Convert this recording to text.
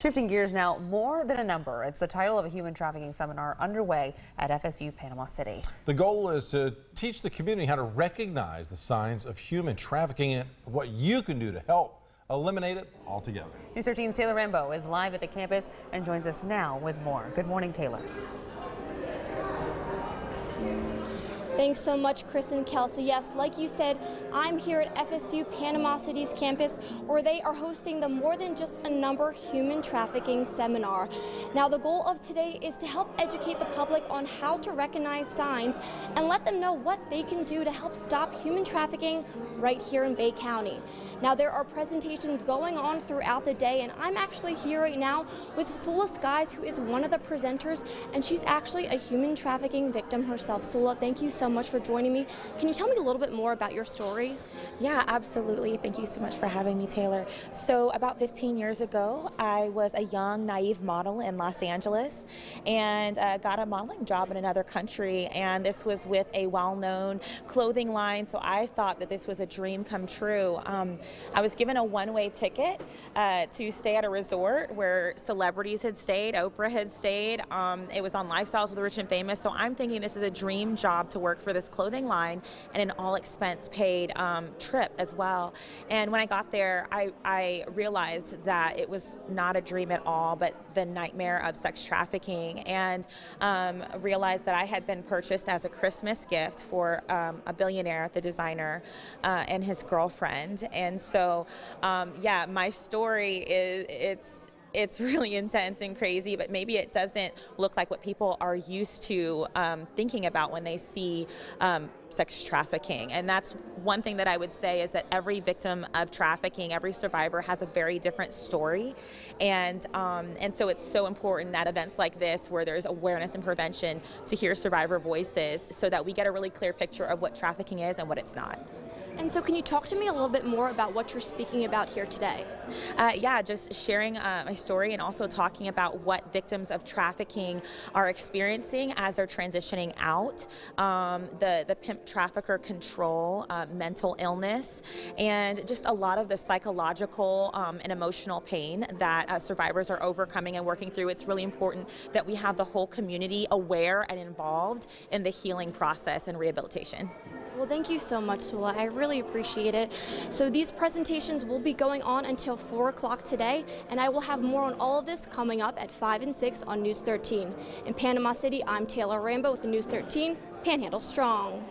Shifting gears now, more than a number. It's the title of a human trafficking seminar underway at FSU Panama City. The goal is to teach the community how to recognize the signs of human trafficking and what you can do to help eliminate it altogether. News 13's Taylor Rambo is live at the campus and joins us now with more. Good morning, Taylor. Thanks so much, Chris and Kelsey. Yes, like you said, I'm here at FSU Panama City's campus where they are hosting the More Than Just a Number human trafficking seminar. Now, the goal of today is to help educate the public on how to recognize signs and let them know what they can do to help stop human trafficking right here in Bay County. Now, there are presentations going on throughout the day, and I'm actually here right now with Sula Skies, who is one of the presenters, and she's actually a human trafficking victim herself. Sula, thank you so much for joining me. Can you tell me a little bit more about your story? Yeah, absolutely. Thank you so much for having me, Taylor. So about 15 years ago, I was a young, naive model in Los Angeles and got a modeling job in another country. And this was with a well-known clothing line. So I thought that this was a dream come true. I was given a one-way ticket to stay at a resort where celebrities had stayed, Oprah had stayed. It was on Lifestyles of the Rich and Famous. So I'm thinking this is a dream job to work for this clothing line and an all-expense paid trip as well. And when I got there, I realized that it was not a dream at all, but the nightmare of sex trafficking, and realized that I had been purchased as a Christmas gift for a billionaire, the designer, and his girlfriend. And so, yeah, my story is, it's really intense and crazy, but maybe it doesn't look like what people are used to thinking about when they see sex trafficking. And that's one thing that I would say, is that every victim of trafficking, every survivor has a very different story. And so it's so important that events like this, where there's awareness and prevention, to hear survivor voices so that we get a really clear picture of what trafficking is and what it's not. And so can you talk to me a little bit more about what you're speaking about here today? Yeah, just sharing my story and also talking about what victims of trafficking are experiencing as they're transitioning out, the pimp trafficker control, mental illness, and just a lot of the psychological and emotional pain that survivors are overcoming and working through. It's really important that we have the whole community aware and involved in the healing process and rehabilitation. Well, thank you so much, Sula. I really appreciate it. So these presentations will be going on until 4 o'clock today, and I will have more on all of this coming up at 5 and 6 on News 13. In Panama City, I'm Taylor Rambo with News 13, Panhandle Strong.